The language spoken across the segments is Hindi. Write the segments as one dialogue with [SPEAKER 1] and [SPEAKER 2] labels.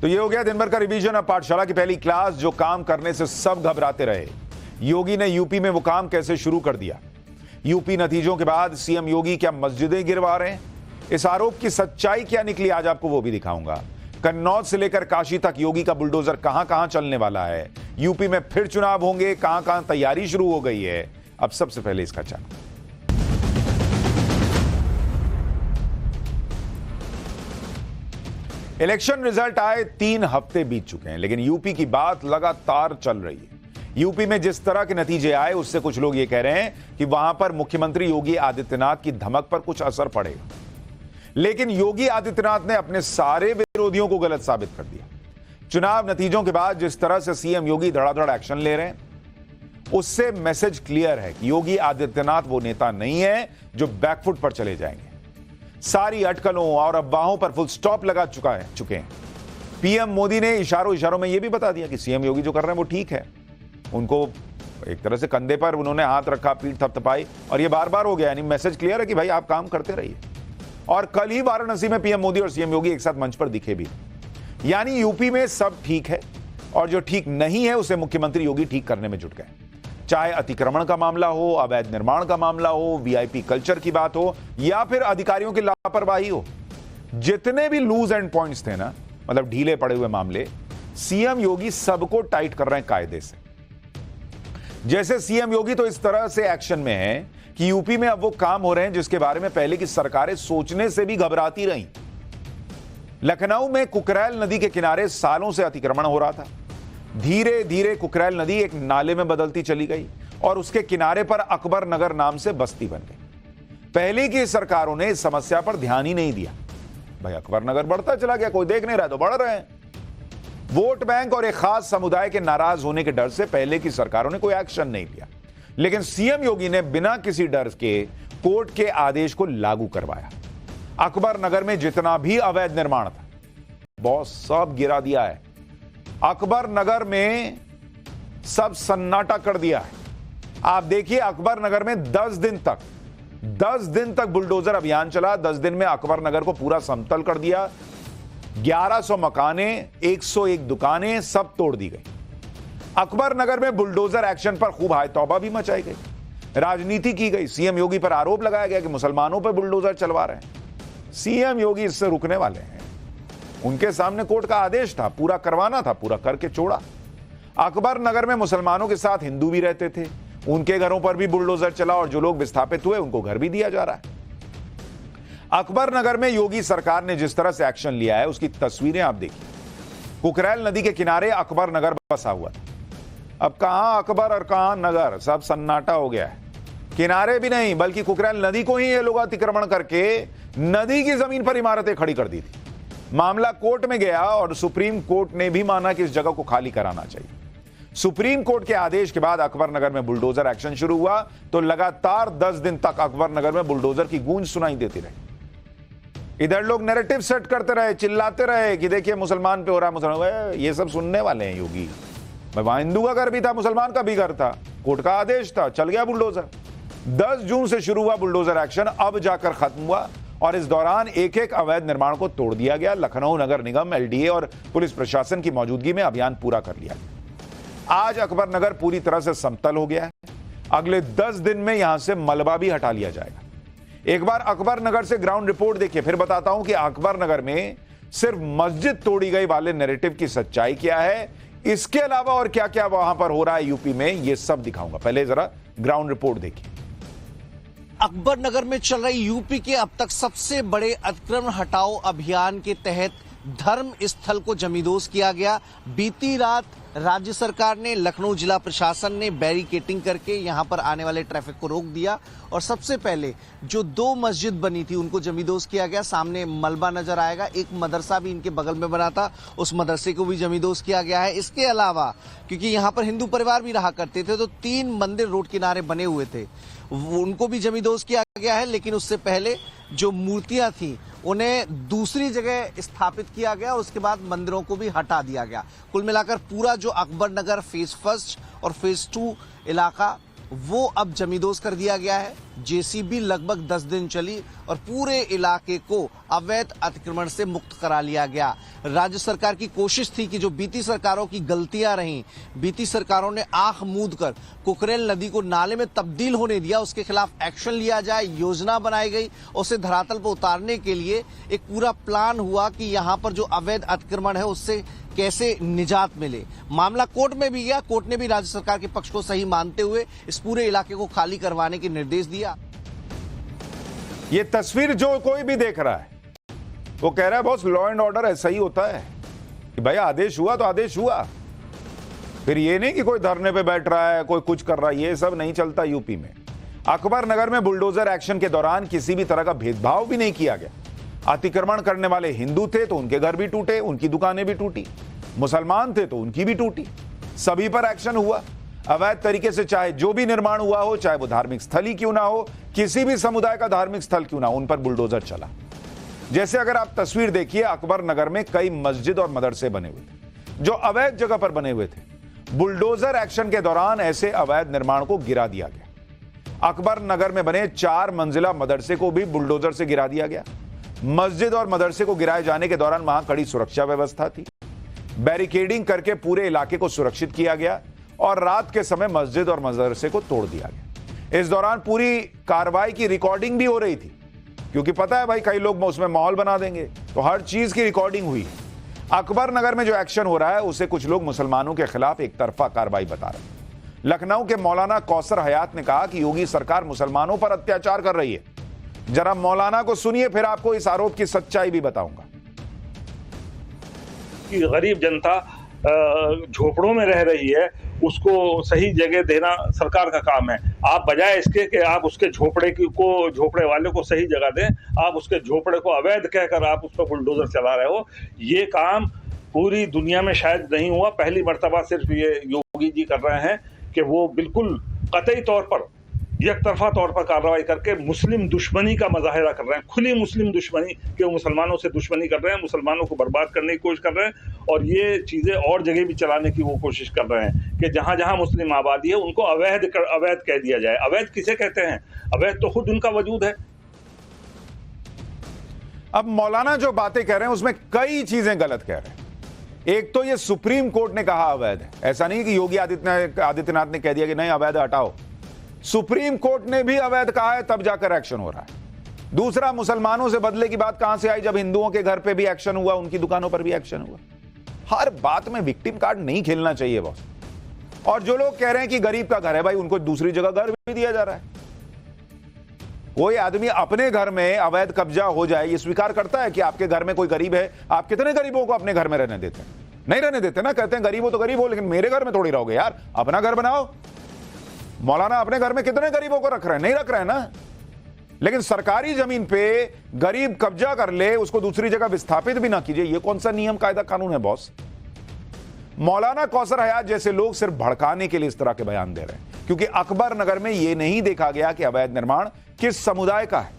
[SPEAKER 1] तो ये हो गया दिन भर का रिवीजन। अब पाठशाला की पहली क्लास, जो काम करने से सब घबराते रहे। योगी ने यूपी में वो काम कैसे शुरू कर दिया। यूपी नतीजों के बाद सीएम योगी क्या मस्जिदें गिरवा रहे हैं, इस आरोप की सच्चाई क्या निकली, आज आपको वो भी दिखाऊंगा। कन्नौज से लेकर काशी तक योगी का बुलडोजर कहां कहां चलने वाला है। यूपी में फिर चुनाव होंगे, कहां कहां तैयारी शुरू हो गई है। अब सबसे पहले इसका चाक। इलेक्शन रिजल्ट आए 3 हफ्ते बीत चुके हैं, लेकिन यूपी की बात लगातार चल रही है। यूपी में जिस तरह के नतीजे आए, उससे कुछ लोग ये कह रहे हैं कि वहां पर मुख्यमंत्री योगी आदित्यनाथ की धमक पर कुछ असर पड़ेगा। लेकिन योगी आदित्यनाथ ने अपने सारे विरोधियों को गलत साबित कर दिया। चुनाव नतीजों के बाद जिस तरह से सीएम योगी धड़ाधड़ एक्शन ले रहे हैं, उससे मैसेज क्लियर है कि योगी आदित्यनाथ वो नेता नहीं है जो बैकफुट पर चले जाएंगे। सारी अटकलों और अफवाहों पर फुल स्टॉप लगा चुके हैं। पीएम मोदी ने इशारों में यह भी बता दिया कि सीएम योगी जो कर रहे हैं वो ठीक है। उनको एक तरह से कंधे पर उन्होंने हाथ रखा, पीठ थपथपाई, और ये बार बार हो गया। यानी मैसेज क्लियर है कि भाई आप काम करते रहिए। और कल ही वाराणसी में पीएम मोदी और सीएम योगी एक साथ मंच पर दिखे भी। यानी यूपी में सब ठीक है, और जो ठीक नहीं है उसे मुख्यमंत्री योगी ठीक करने में जुट गए। चाहे अतिक्रमण का मामला हो, अवैध निर्माण का मामला हो, वीआईपी कल्चर की बात हो, या फिर अधिकारियों की लापरवाही हो, जितने भी लूज एंड पॉइंट्स थे ना, मतलब ढीले पड़े हुए मामले, सीएम योगी सबको टाइट कर रहे हैं कायदे से। जैसे सीएम योगी तो इस तरह से एक्शन में है कि यूपी में अब वो काम हो रहे हैं जिसके बारे में पहले की सरकारें सोचने से भी घबराती रहीं। लखनऊ में कुकरैल नदी के किनारे सालों से अतिक्रमण हो रहा था। धीरे धीरे कुकरैल नदी एक नाले में बदलती चली गई और उसके किनारे पर अकबर नगर नाम से बस्ती बन गई। पहले की सरकारों ने इस समस्या पर ध्यान ही नहीं दिया। भाई अकबर नगर बढ़ता चला गया, कोई देख नहीं रहा तो बढ़ रहे हैं। वोट बैंक और एक खास समुदाय के नाराज होने के डर से पहले की सरकारों ने कोई एक्शन नहीं लिया। लेकिन सीएम योगी ने बिना किसी डर के कोर्ट के आदेश को लागू करवाया। अकबर नगर में जितना भी अवैध निर्माण था, बॉस सब गिरा दिया है। अकबर नगर में सब सन्नाटा कर दिया है। आप देखिए, अकबर नगर में 10 दिन तक बुलडोजर अभियान चला। 10 दिन में अकबर नगर को पूरा समतल कर दिया। 1100 मकाने, 101 दुकानें सब तोड़ दी गई। अकबर नगर में बुलडोजर एक्शन पर खूब हाय तौबा भी मचाई गई, राजनीति की गई। सीएम योगी पर आरोप लगाया गया कि मुसलमानों पर बुलडोजर चलवा रहे हैं। सीएम योगी इससे रुकने वाले हैं। उनके सामने कोर्ट का आदेश था, पूरा करवाना था, पूरा करके छोड़ा। अकबर नगर में मुसलमानों के साथ हिंदू भी रहते थे, उनके घरों पर भी बुलडोजर चला और जो लोग विस्थापित हुए उनको घर भी दिया जा रहा है। अकबर नगर में योगी सरकार ने जिस तरह से एक्शन लिया है, उसकी तस्वीरें आप देखिए। कुकरैल नदी के किनारे अकबर नगर बसा हुआ था। अब कहां अकबर और कहां नगर, सब सन्नाटा हो गया है। किनारे भी नहीं, बल्कि कुकरैल नदी को ही ये लोग अतिक्रमण करके नदी की जमीन पर इमारतें खड़ी कर दी थी। मामला कोर्ट में गया और सुप्रीम कोर्ट ने भी माना कि इस जगह को खाली कराना चाहिए। सुप्रीम कोर्ट के आदेश के बाद अकबर नगर में बुलडोजर एक्शन शुरू हुआ तो लगातार 10 दिन तक अकबर नगर में बुलडोजर की गूंज सुनाई देती रही। इधर लोग नैरेटिव सेट करते रहे, चिल्लाते रहे कि देखिए मुसलमान पे हो रहा है, मुसलमान। ये सब सुनने वाले हैं योगी। वहां हिंदू का घर भी था, मुसलमान का भी घर था, कोर्ट का आदेश था, चल गया बुलडोजर। 10 जून से शुरू हुआ बुलडोजर एक्शन, अब जाकर खत्म हुआ और इस दौरान एक एक अवैध निर्माण को तोड़ दिया गया। लखनऊ नगर निगम, एलडीए और पुलिस प्रशासन की मौजूदगी में अभियान पूरा कर लिया गया। आज अकबर नगर पूरी तरह से समतल हो गया है। अगले 10 दिन में यहां से मलबा भी हटा लिया जाएगा। एक बार अकबर नगर से ग्राउंड रिपोर्ट देखिए, फिर बताता हूं कि अकबर नगर में सिर्फ मस्जिद तोड़ी गई वाले नैरेटिव की सच्चाई क्या है, इसके अलावा और क्या क्या वहां पर हो रहा है यूपी में, यह सब दिखाऊंगा। पहले जरा ग्राउंड रिपोर्ट देखिए।
[SPEAKER 2] अकबर नगर में चल रही यूपी के अब तक सबसे बड़े अतिक्रमण हटाओ अभियान के तहत धर्म स्थल को जमींदोज किया गया। बीती रात राज्य सरकार ने, लखनऊ जिला प्रशासन ने बैरिकेटिंग करके यहां पर आने वाले ट्रैफिक को रोक दिया और सबसे पहले जो 2 मस्जिद बनी थी उनको जमींदोज किया गया। सामने मलबा नजर आएगा, एक मदरसा भी इनके बगल में बना था, उस मदरसे को भी जमींदोज किया गया है। इसके अलावा क्योंकि यहां पर हिंदू परिवार भी रहा करते थे तो 3 मंदिर रोड किनारे बने हुए थे, उनको भी जमींदोज किया गया है। लेकिन उससे पहले जो मूर्तियां थी उन्हें दूसरी जगह स्थापित किया गया और उसके बाद मंदिरों को भी हटा दिया गया। कुल मिलाकर पूरा जो अकबर नगर फेज 1 और फेज 2 इलाका वो अब जमींदोज कर दिया गया है। जेसीबी लगभग 10 दिन चली और पूरे इलाके को अवैध अतिक्रमण से मुक्त करा लिया गया। राज्य सरकार की कोशिश थी कि जो बीती सरकारों की गलतियां रहीं, बीती सरकारों ने आंख मूंद कर कुकरेल नदी को नाले में तब्दील होने दिया, उसके खिलाफ एक्शन लिया जाए, योजना बनाई गई, उसे धरातल पर उतारने के लिए एक पूरा प्लान हुआ कि यहां पर जो अवैध अतिक्रमण है उससे कैसे निजात मिले। मामला कोर्ट में भी गया, कोर्ट ने भी राज्य सरकार के पक्ष को सही मानते हुए इस पूरे इलाके को खाली करवाने के निर्देश दिया।
[SPEAKER 1] ये तस्वीर जो कोई भी देख रहा है वो कह रहा है बॉस लॉ एंड ऑर्डर ऐसा ही होता है कि भाई आदेश हुआ तो आदेश हुआ, फिर ये नहीं कि कोई धरने पे बैठ रहा है, कोई कुछ कर रहा है, ये सब नहीं चलता यूपी में। अकबर नगर में बुलडोजर एक्शन के दौरान किसी भी तरह का भेदभाव भी नहीं किया गया। अतिक्रमण करने वाले हिंदू थे तो उनके घर भी टूटे, उनकी दुकानें भी टूटी, मुसलमान थे तो उनकी भी टूटी, सभी पर एक्शन हुआ। अवैध तरीके से चाहे जो भी निर्माण हुआ हो, चाहे वो धार्मिक स्थल ही क्यों ना हो, किसी भी समुदाय का धार्मिक स्थल क्यों ना हो, उन पर बुलडोजर चला। जैसे अगर आप तस्वीर देखिए, अकबर नगर में कई मस्जिद और मदरसे बने हुए थे जो अवैध जगह पर बने हुए थे। बुलडोजर एक्शन के दौरान ऐसे अवैध निर्माण को गिरा दिया गया। अकबर नगर में बने 4 मंजिला मदरसे को भी बुलडोजर से गिरा दिया गया। मस्जिद और मदरसे को गिराए जाने के दौरान वहां कड़ी सुरक्षा व्यवस्था थी, बैरिकेडिंग करके पूरे इलाके को सुरक्षित किया गया और रात के समय मस्जिद और मदरसे को तोड़ दिया गया। इस दौरान पूरी कार्रवाई की रिकॉर्डिंग भी हो रही थी, क्योंकि पता है भाई कई लोग उसमें माहौल बना देंगे, तो हर चीज की रिकॉर्डिंग हुई है। अकबर नगर में जो एक्शन हो रहा है उसे कुछ लोग मुसलमानों के खिलाफ एक तरफा कार्रवाई बता रहे हैं। लखनऊ के मौलाना कौसर हयात ने कहा कि योगी सरकार मुसलमानों पर अत्याचार कर रही है। जरा मौलाना को सुनिए, फिर आपको इस आरोप की सच्चाई भी बताऊंगा।
[SPEAKER 3] कि गरीब जनता झोपड़ों में रह रही है, उसको सही जगह देना सरकार का काम है। आप बजाय इसके कि आप उसके झोपड़े वाले को सही जगह दें, आप उसके झोपड़े को अवैध कहकर आप उस पर बुलडोजर चला रहे हो। ये काम पूरी दुनिया में शायद नहीं हुआ, पहली मर्तबा सिर्फ ये योगी जी कर रहे हैं कि वो बिल्कुल कतई तौर पर एकतरफा तौर पर कार्रवाई करके मुस्लिम दुश्मनी का मुजाहिरा कर रहे हैं, खुली मुस्लिम दुश्मनी के मुसलमानों से दुश्मनी कर रहे हैं, मुसलमानों को बर्बाद करने की कोशिश कर रहे हैं और ये चीजें और जगह भी चलाने की वो कोशिश कर रहे हैं कि जहां जहां मुस्लिम आबादी है उनको अवैध कह दिया जाए। अवैध किसे कहते हैं? अवैध तो खुद उनका वजूद है।
[SPEAKER 1] अब मौलाना जो बातें कह रहे हैं उसमें कई चीजें गलत कह रहे हैं। एक तो ये सुप्रीम कोर्ट ने कहा अवैध है, ऐसा नहीं कि योगी आदित्यनाथ ने कह दिया कि नहीं अवैध हटाओ। सुप्रीम कोर्ट ने भी अवैध कहा है, तब जाकर एक्शन हो रहा है। दूसरा, मुसलमानों से बदले की बात कहां से आई जब हिंदुओं के घर पे भी एक्शन हुआ, उनकी दुकानों पर भी एक्शन हुआ। हर बात में विक्टिम कार्ड नहीं खेलना चाहिए बॉस। और जो लोग कह रहे हैं कि गरीब का घर है, भाई उनको दूसरी जगह घर भी दिया जा रहा है। कोई आदमी अपने घर में अवैध कब्जा हो जाए ये स्वीकार करता है कि आपके घर में कोई गरीब है? आप कितने गरीबों को अपने घर में रहने देते हैं? नहीं रहने देते ना, कहते हैं गरीब हो तो गरीब हो, लेकिन मेरे घर में थोड़ी रहोगे यार, अपना घर बनाओ। मौलाना अपने घर में कितने गरीबों को रख रहे हैं? नहीं रख रहे हैं ना। लेकिन सरकारी जमीन पे गरीब कब्जा कर ले, उसको दूसरी जगह विस्थापित भी ना कीजिए, ये कौन सा नियम कायदा कानून है बॉस? मौलाना कौसर हयात जैसे लोग सिर्फ भड़काने के लिए इस तरह के बयान दे रहे हैं, क्योंकि अकबर नगर में यह नहीं देखा गया कि अवैध निर्माण किस समुदाय का है।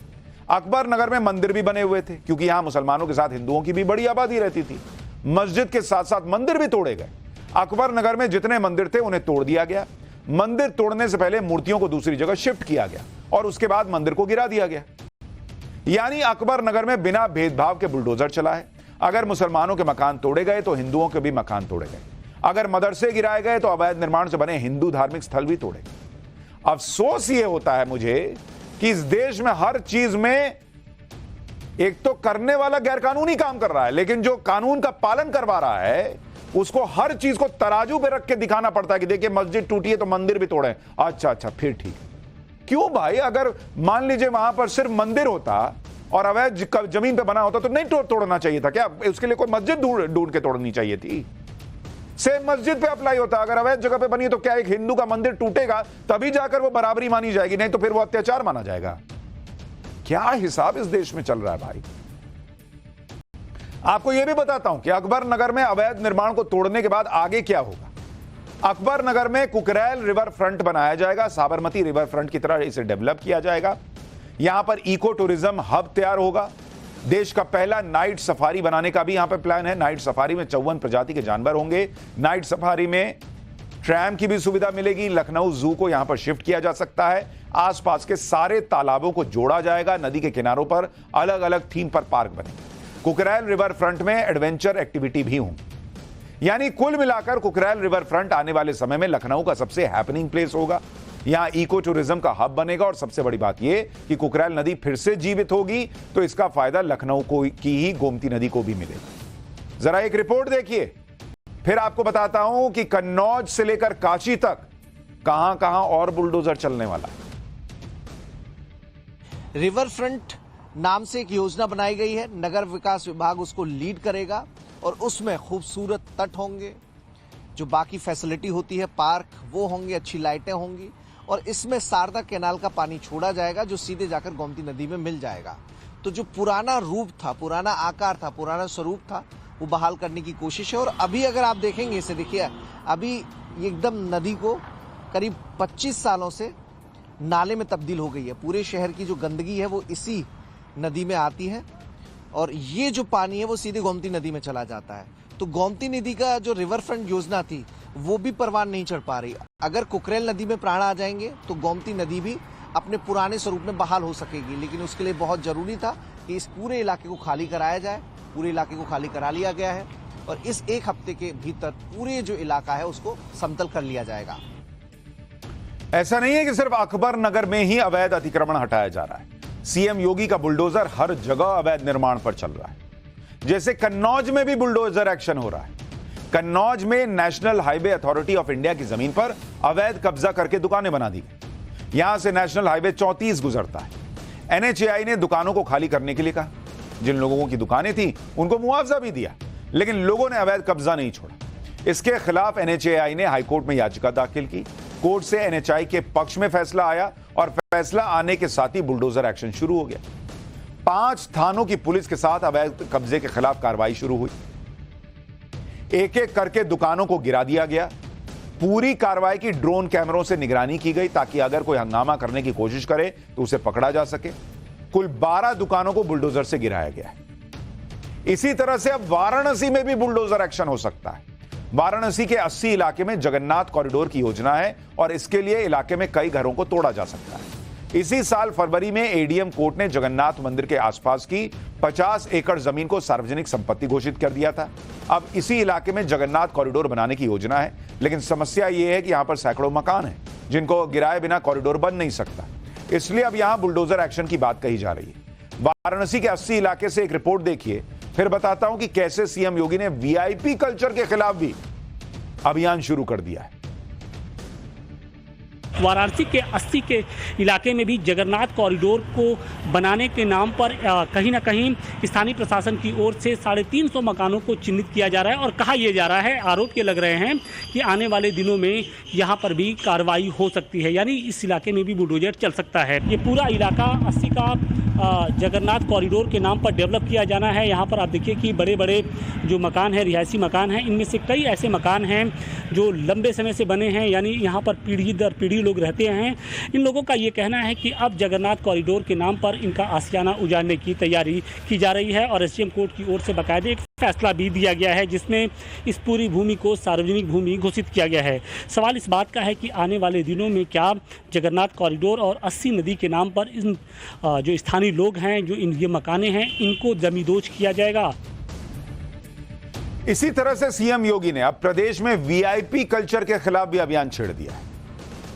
[SPEAKER 1] अकबर नगर में मंदिर भी बने हुए थे, क्योंकि यहां मुसलमानों के साथ हिंदुओं की भी बड़ी आबादी रहती थी। मस्जिद के साथ साथ मंदिर भी तोड़े गए। अकबर नगर में जितने मंदिर थे उन्हें तोड़ दिया गया। मंदिर तोड़ने से पहले मूर्तियों को दूसरी जगह शिफ्ट किया गया और उसके बाद मंदिर को गिरा दिया गया। यानी अकबर नगर में बिना भेदभाव के बुलडोजर चला है। अगर मुसलमानों के मकान तोड़े गए तो हिंदुओं के भी मकान तोड़े गए। अगर मदरसे गिराए गए तो अवैध निर्माण से बने हिंदू धार्मिक स्थल भी तोड़े गए। अफसोस यह होता है मुझे कि इस देश में हर चीज में एक तो करने वाला गैरकानूनी काम कर रहा है, लेकिन जो कानून का पालन करवा रहा है उसको हर चीज को तराजू पे रख के दिखाना पड़ता है कि देखिए मस्जिद टूटी है तो मंदिर भी तोड़े। अच्छा फिर ठीक है। क्यों भाई? अगर मान लीजिए वहां पर सिर्फ मंदिर होता और अवैध जमीन पे बना होता तो नहीं तोड़ना चाहिए था क्या? उसके लिए कोई मस्जिद ढूंढ के तोड़नी चाहिए थी। सेम मस्जिद पे अप्लाई होता। अगर अवैध जगह पे बनी तो क्या एक हिंदू का मंदिर टूटेगा तभी जाकर वो बराबरी मानी जाएगी, नहीं तो फिर वो अत्याचार माना जाएगा? क्या हिसाब इस देश में चल रहा है भाई? आपको यह भी बताता हूं कि अकबर नगर में अवैध निर्माण को तोड़ने के बाद आगे क्या होगा। अकबर नगर में कुकरेल रिवर फ्रंट बनाया जाएगा, साबरमती रिवर फ्रंट की तरह इसे डेवलप किया जाएगा। यहां पर इको टूरिज्म हब तैयार होगा। देश का पहला नाइट सफारी बनाने का भी यहां पर प्लान है। नाइट सफारी में 54 प्रजाति के जानवर होंगे। नाइट सफारी में ट्रैम की भी सुविधा मिलेगी। लखनऊ जू को यहां पर शिफ्ट किया जा सकता है। आसपास के सारे तालाबों को जोड़ा जाएगा। नदी के किनारों पर अलग अलग थीम पर पार्क बनेंगे। कुकरेल रिवर फ्रंट में एडवेंचर एक्टिविटी भी होंगी। यानी कुल मिलाकर कुकरेल रिवर फ्रंट आने वाले समय में लखनऊ का सबसे हैपनिंग प्लेस होगा। यहां इको टूरिज्म का हब बनेगा और सबसे बड़ी बात यह कि कुकरेल नदी फिर से जीवित होगी तो इसका फायदा लखनऊ की ही गोमती नदी को भी मिलेगा। जरा एक रिपोर्ट देखिए, फिर आपको बताता हूं कि कन्नौज से लेकर काशी तक कहां कहां और बुलडोजर चलने वाला है।
[SPEAKER 2] रिवर फ्रंट नाम से एक योजना बनाई गई है। नगर विकास विभाग उसको लीड करेगा और उसमें खूबसूरत तट होंगे, जो बाकी फैसिलिटी होती है पार्क वो होंगे, अच्छी लाइटें होंगी और इसमें शारदा कैनाल का पानी छोड़ा जाएगा जो सीधे जाकर गोमती नदी में मिल जाएगा। तो जो पुराना रूप था, पुराना आकार था, पुराना स्वरूप था, वो बहाल करने की कोशिश है। और अभी अगर आप देखेंगे इसे, देखिए अभी एकदम नदी को करीब 25 सालों से नाले में तब्दील हो गई है। पूरे शहर की जो गंदगी है वो इसी नदी में आती है और ये जो पानी है वो सीधे गोमती नदी में चला जाता है। तो गोमती नदी का जो रिवर फ्रंट योजना थी वो भी परवान नहीं चढ़ पा रही। अगर कुकरेल नदी में प्राण आ जाएंगे तो गोमती नदी भी अपने पुराने स्वरूप में बहाल हो सकेगी, लेकिन उसके लिए बहुत जरूरी था कि इस पूरे इलाके को खाली कराया जाए। पूरे इलाके को खाली करा लिया गया है और इस एक हफ्ते के भीतर पूरे जो इलाका है उसको समतल कर लिया जाएगा।
[SPEAKER 1] ऐसा नहीं है कि सिर्फ अकबर नगर में ही अवैध अतिक्रमण हटाया जा रहा है। सीएम योगी का बुलडोजर हर जगह अवैध निर्माण पर चल रहा है। जैसे कन्नौज में भी बुलडोजर एक्शन हो रहा है। कन्नौज में national highway authority of India की जमीन पर अवैध कब्जा करके दुकानें बना दी गई। यहां से नेशनल हाईवे 34 गुजरता है। एनएचएआई ने दुकानों को खाली करने के लिए कहा। जिन लोगों की दुकानें थी उनको मुआवजा भी दिया, लेकिन लोगों ने अवैध कब्जा नहीं छोड़ा। इसके खिलाफ एनएचएआई ने हाईकोर्ट में याचिका दाखिल की। कोर्ट से एनएचएआई के पक्ष में फैसला आया और फैसला आने के साथ ही बुलडोजर एक्शन शुरू हो गया। 5 थानों की पुलिस के साथ अवैध कब्जे के खिलाफ कार्रवाई शुरू हुई। एक एक करके दुकानों को गिरा दिया गया। पूरी कार्रवाई की ड्रोन कैमरों से निगरानी की गई ताकि अगर कोई हंगामा करने की कोशिश करे तो उसे पकड़ा जा सके। कुल 12 दुकानों को बुलडोजर से गिराया गया है। इसी तरह से अब वाराणसी में भी बुलडोजर एक्शन हो सकता है। वाराणसी के 80 इलाके में जगन्नाथ कॉरिडोर की योजना है और इसके लिए इलाके में कई घरों को तोड़ा जा सकता है। इसी साल फरवरी में एडीएम कोर्ट ने जगन्नाथ मंदिर के आसपास की 50 एकड़ जमीन को सार्वजनिक संपत्ति घोषित कर दिया था। अब इसी इलाके में जगन्नाथ कॉरिडोर बनाने की योजना है, लेकिन समस्या यह है कि यहां पर सैकड़ों मकान हैं जिनको गिराए बिना कॉरिडोर बन नहीं सकता। इसलिए अब यहां बुलडोजर एक्शन की बात कही जा रही है। वाराणसी के 80 इलाके से एक रिपोर्ट देखिए, फिर बताता हूं कि कैसे सीएम योगी ने वीआईपी कल्चर के खिलाफ भी अभियान शुरू कर दिया है।
[SPEAKER 4] वाराणसी के 80 के इलाके में भी जगन्नाथ कॉरिडोर को बनाने के नाम पर कहीं ना कहीं स्थानीय प्रशासन की ओर से 350 मकानों को चिन्हित किया जा रहा है और कहा यह जा रहा है, आरोप ये लग रहे हैं कि आने वाले दिनों में यहाँ पर भी कार्रवाई हो सकती है, यानी इस इलाके में भी बुलडोजर चल सकता है। ये पूरा इलाका 80 का जगन्नाथ कॉरिडोर के नाम पर डेवलप किया जाना है। यहाँ पर आप देखिए कि बड़े बड़े जो मकान हैं, रिहायशी मकान हैं, इनमें से कई ऐसे मकान हैं जो लंबे समय से बने हैं, यानी यहाँ पर पीढ़ी दर पीढ़ी लोग रहते हैं। इन लोगों का ये कहना है कि अब जगन्नाथ कॉरिडोर के नाम पर इनका आशियाना उजाड़ने की तैयारी की जा रही है और एसडीएम कोर्ट की ओर से बाकायदे एक फैसला भी दिया गया है जिसमें इस पूरी भूमि को सार्वजनिक भूमि घोषित किया गया है। सवाल इस बात का है कि आने वाले दिनों में क्या जगन्नाथ कॉरिडोर और 80 नदी के नाम पर इन जो स्थानीय लोग हैं, जो ये मकाने हैं, इनको जमींदोज किया जाएगा।
[SPEAKER 1] इसी तरह से सीएम योगी ने अब प्रदेश में वीआईपी कल्चर के खिलाफ भी अभियान छेड़ दिया है।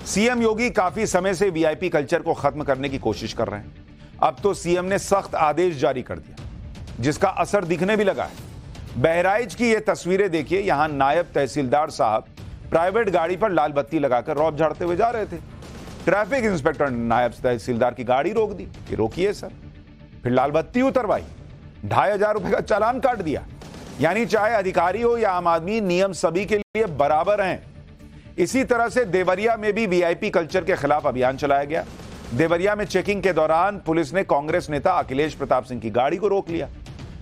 [SPEAKER 1] सीएम योगी काफी समय से वीआईपी कल्चर को खत्म करने की कोशिश कर रहे हैं। अब तो सीएम ने सख्त आदेश जारी कर दिया जिसका असर दिखने भी लगा है। बहराइच की ये तस्वीरें देखिए। यहां नायब तहसीलदार साहब प्राइवेट गाड़ी पर लाल बत्ती लगाकर रौब झाड़ते हुए जा रहे थे। ट्रैफिक इंस्पेक्टर ने नायब तहसीलदार की गाड़ी रोक दी कि रोकिए सर, फिर लाल बत्ती उतरवाई, 2500 रुपए का चालान काट दिया। यानी चाहे अधिकारी हो या आम आदमी, नियम सभी के लिए बराबर हैं। इसी तरह से देवरिया में भी वीआईपी कल्चर के खिलाफ अभियान चलाया गया। देवरिया में चेकिंग के दौरान पुलिस ने कांग्रेस नेता अखिलेश प्रताप सिंह की गाड़ी को रोक लिया।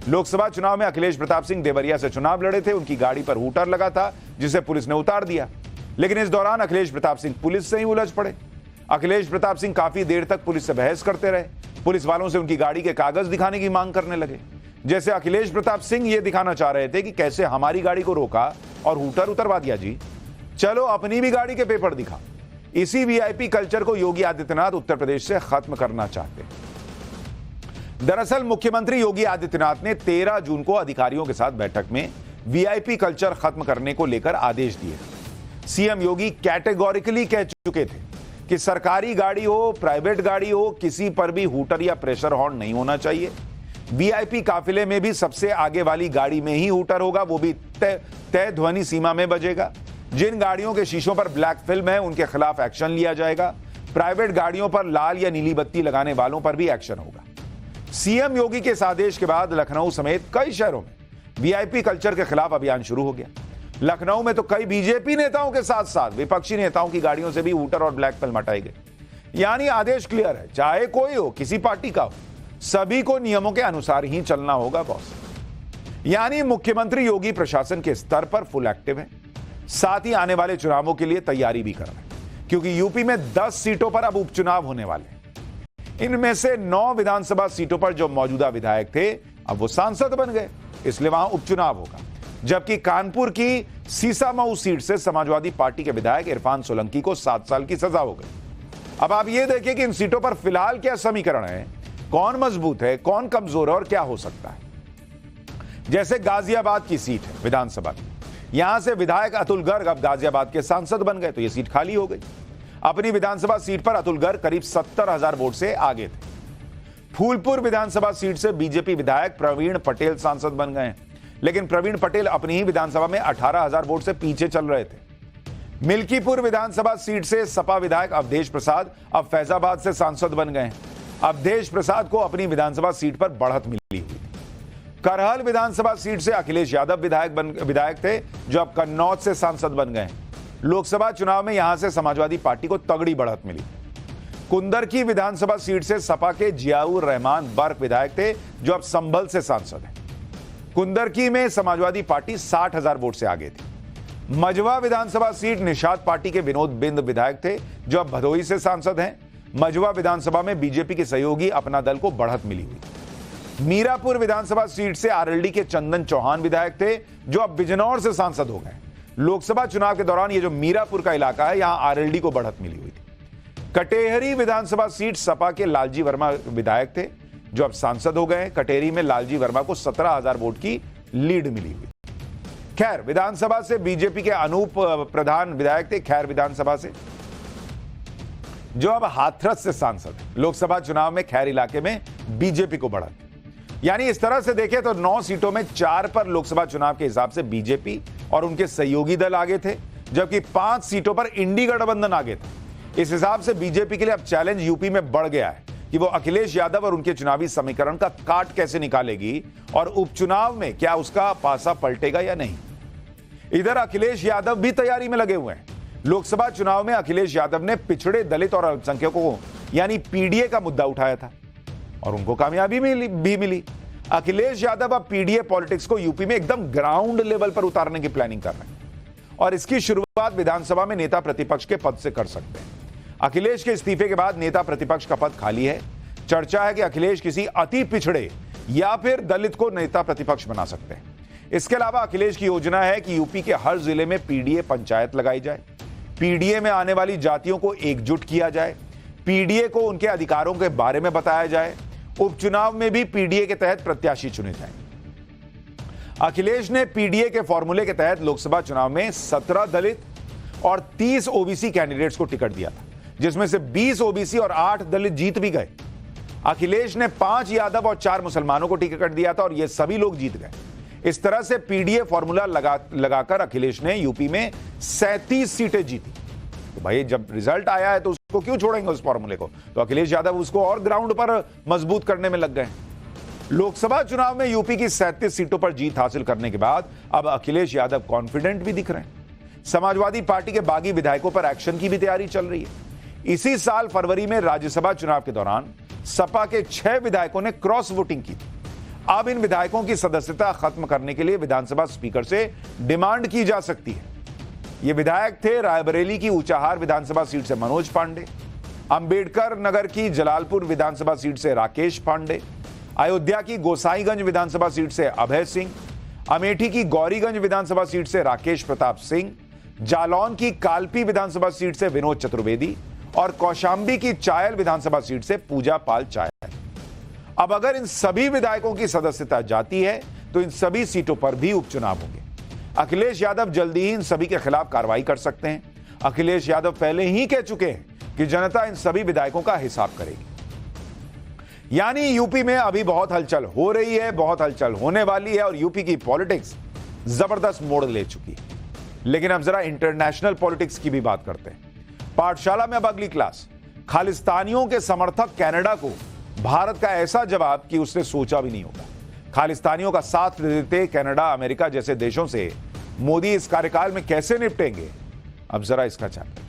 [SPEAKER 1] लोकसभा चुनाव में अखिलेश प्रताप सिंह देवरिया से चुनाव लड़े थे। उनकी गाड़ी पर हूटर लगा था जिसे पुलिस ने उतार दिया, लेकिन इस दौरान अखिलेश प्रताप सिंह पुलिस से ही उलझ पड़े। अखिलेश प्रताप सिंह काफी देर तक पुलिस से बहस करते रहे। पुलिस वालों से उनकी गाड़ी के कागज दिखाने की मांग करने लगे। जैसे अखिलेश प्रताप सिंह ये दिखाना चाह रहे थे कि कैसे हमारी गाड़ी को रोका और हूटर उतरवा दिया जी। चलो अपनी भी गाड़ी के पेपर दिखा। इसी वीआईपी कल्चर को योगी आदित्यनाथ उत्तर प्रदेश से खत्म करना चाहते हैं। दरअसल मुख्यमंत्री योगी आदित्यनाथ ने 13 जून को अधिकारियों के साथ बैठक में वीआईपी कल्चर खत्म करने को लेकर आदेश दिए। सीएम योगी कैटेगोरिकली कह चुके थे कि सरकारी गाड़ी हो, प्राइवेट गाड़ी हो, किसी पर भी हूटर या प्रेशर हॉर्न नहीं होना चाहिए। वीआईपी काफिले में भी सबसे आगे वाली गाड़ी में ही हूटर होगा, वो भी तय ध्वनि सीमा में बजेगा। जिन गाड़ियों के शीशों पर ब्लैक फिल्म है उनके खिलाफ एक्शन लिया जाएगा। प्राइवेट गाड़ियों पर लाल या नीली बत्ती लगाने वालों पर भी एक्शन होगा। सीएम योगी के इस आदेश के बाद लखनऊ समेत कई शहरों में वीआईपी कल्चर के खिलाफ अभियान शुरू हो गया। लखनऊ में तो कई बीजेपी नेताओं के साथ साथ विपक्षी नेताओं की गाड़ियों से भी हूटर और ब्लैक फिल्म हटाई गई। यानी आदेश क्लियर है, चाहे कोई हो, किसी पार्टी का हो, सभी को नियमों के अनुसार ही चलना होगा बॉस। यानी मुख्यमंत्री योगी प्रशासन के स्तर पर फुल एक्टिव है, साथ ही आने वाले चुनावों के लिए तैयारी भी कर रहे हैं, क्योंकि यूपी में 10 सीटों पर अब उपचुनाव होने वाले हैं। इनमें से 9 विधानसभा सीटों पर जो मौजूदा विधायक थे अब वो सांसद बन गए, इसलिए वहां उपचुनाव होगा। जबकि कानपुर की सीसामऊ सीट से समाजवादी पार्टी के विधायक इरफान सोलंकी को 7 साल की सजा हो गई। अब आप ये देखिए कि इन सीटों पर फिलहाल क्या समीकरण है, कौन मजबूत है, कौन कमजोर है और क्या हो सकता है। जैसे गाजियाबाद की सीट है विधानसभा की, यहां से विधायक अतुल गर्ग अब गाजियाबाद के सांसद बन गए, तो यह सीट खाली हो गई। अपनी विधानसभा सीट पर अतुल गर्ग करीब 70,000 वोट से आगे थे। फूलपुर विधानसभा सीट से बीजेपी विधायक प्रवीण पटेल सांसद बन गए, लेकिन प्रवीण पटेल अपनी ही विधानसभा में 18,000 वोट से पीछे चल रहे थे। मिल्कीपुर विधानसभा सीट से सपा विधायक अवधेश प्रसाद अब फैजाबाद से सांसद बन गए। अवधेश प्रसाद को अपनी विधानसभा सीट पर बढ़त मिली हुई। करहल विधानसभा सीट से अखिलेश यादव विधायक थे, जो अब कन्नौज से सांसद बन गए। लोकसभा चुनाव में यहां से समाजवादी पार्टी को तगड़ी बढ़त मिली। कुंदरकी विधानसभा सीट से सपा के जियाउर रहमान बर्क विधायक थे, जो अब संभल से सांसद हैं। कुंदरकी में समाजवादी पार्टी 60,000 वोट से आगे थी। मझवा विधानसभा सीट निषाद पार्टी के विनोद बिंद विधायक थे, जो अब भदोही से सांसद हैं। मझवा विधानसभा में बीजेपी के सहयोगी अपना दल को बढ़त मिली हुई। मीरापुर विधानसभा सीट से आरएलडी के चंदन चौहान विधायक थे, जो अब बिजनौर से सांसद हो गए। लोकसभा चुनाव के दौरान ये जो मीरापुर का इलाका है, यहां आरएलडी को बढ़त मिली हुई थी। कटेहरी विधानसभा सीट सपा के लालजी वर्मा विधायक थे, जो अब सांसद हो गए। कटेहरी में लालजी वर्मा को 17,000 वोट की लीड मिली हुई। खैर विधानसभा से बीजेपी के अनूप प्रधान विधायक थे, खैर विधानसभा से, जो अब हाथरस से सांसद है। लोकसभा चुनाव में खैर इलाके में बीजेपी को बढ़त। यानी इस तरह से देखें तो 9 सीटों में 4 पर लोकसभा चुनाव के हिसाब से बीजेपी और उनके सहयोगी दल आगे थे, जबकि 5 सीटों पर इंडी गठबंधन आगे था। इस हिसाब से बीजेपी के लिए अब चैलेंज यूपी में बढ़ गया है कि वो अखिलेश यादव और उनके चुनावी समीकरण का काट कैसे निकालेगी और उपचुनाव में क्या उसका पासा पलटेगा या नहीं। इधर अखिलेश यादव भी तैयारी में लगे हुए हैं। लोकसभा चुनाव में अखिलेश यादव ने पिछड़े, दलित और अल्पसंख्यकों को यानी पीडीए का मुद्दा उठाया था और उनको कामयाबी भी मिली। अखिलेश यादव अब पीडीए पॉलिटिक्स को यूपी में एकदम ग्राउंड लेवल पर उतारने की प्लानिंग कर रहे हैं और इसकी शुरुआत विधानसभा में नेता प्रतिपक्ष के पद से कर सकते हैं। अखिलेश के इस्तीफे के बाद नेता प्रतिपक्ष का पद खाली है। चर्चा है कि अखिलेश किसी अति पिछड़े या फिर दलित को नेता प्रतिपक्ष बना सकते हैं। इसके अलावा अखिलेश की योजना है कि यूपी के हर जिले में पीडीए पंचायत लगाई जाए, पीडीए में आने वाली जातियों को एकजुट किया जाए, पीडीए को उनके अधिकारों के बारे में बताया जाए, उपचुनाव में भी पीडीए के तहत प्रत्याशी चुने जाएं। अखिलेश ने पीडीए के फॉर्मूले के तहत लोकसभा चुनाव में 17 दलित और 30 ओबीसी कैंडिडेट्स को टिकट दिया था, जिसमें से 20 ओबीसी और 8 दलित जीत भी गए। अखिलेश ने 5 यादव और 4 मुसलमानों को टिकट दिया था और ये सभी लोग जीत गए। इस तरह से पीडीए फॉर्मूला लगाकर अखिलेश ने यूपी में 37 सीटें जीती। तो भाई जब रिजल्ट आया है तो उसको क्यों छोड़ेंगे उस फॉर्मूले को। तो अखिलेश यादव उसको और ग्राउंड पर मजबूत करने में लग गए। लोकसभा चुनाव में यूपी की 37 सीटों पर जीत हासिल करने के बाद अब अखिलेश यादव कॉन्फिडेंट भी दिख रहे हैं। समाजवादी पार्टी के बागी विधायकों पर एक्शन की भी तैयारी चल रही है। इसी साल फरवरी में राज्यसभा चुनाव के दौरान सपा के 6 विधायकों ने क्रॉस वोटिंग की थी। अब इन विधायकों की सदस्यता खत्म करने के लिए विधानसभा स्पीकर से डिमांड की जा सकती है। ये विधायक थे रायबरेली की ऊंचाहार विधानसभा सीट से मनोज पांडे, अंबेडकर नगर की जलालपुर विधानसभा सीट से राकेश पांडे, अयोध्या की गोसाईगंज विधानसभा सीट से अभय सिंह, अमेठी की गौरीगंज विधानसभा सीट से राकेश प्रताप सिंह, जालौन की कालपी विधानसभा सीट से विनोद चतुर्वेदी और कौशांबी की चायल विधानसभा सीट से पूजा पाल चायल। अब अगर इन सभी विधायकों की सदस्यता जाती है तो इन सभी सीटों पर भी उपचुनाव होंगे। अखिलेश यादव जल्दी ही इन सभी के खिलाफ कार्रवाई कर सकते हैं। अखिलेश यादव पहले ही कह चुके हैं कि जनता इन सभी विधायकों का हिसाब करेगी। यानी यूपी में अभी बहुत हलचल हो रही है, बहुत हलचल होने वाली है और यूपी की पॉलिटिक्स जबरदस्त मोड़ ले चुकी है। लेकिन अब जरा इंटरनेशनल पॉलिटिक्स की भी बात करते हैं। पाठशाला में अब अगली क्लास। खालिस्तानियों के समर्थक कनाडा को भारत का ऐसा जवाब कि उसने सोचा भी नहीं होगा। खालिस्तानियों का साथ देते कनाडा, अमेरिका जैसे देशों से मोदी इस कार्यकाल में कैसे निपटेंगे, अब जरा इसका चैप्टर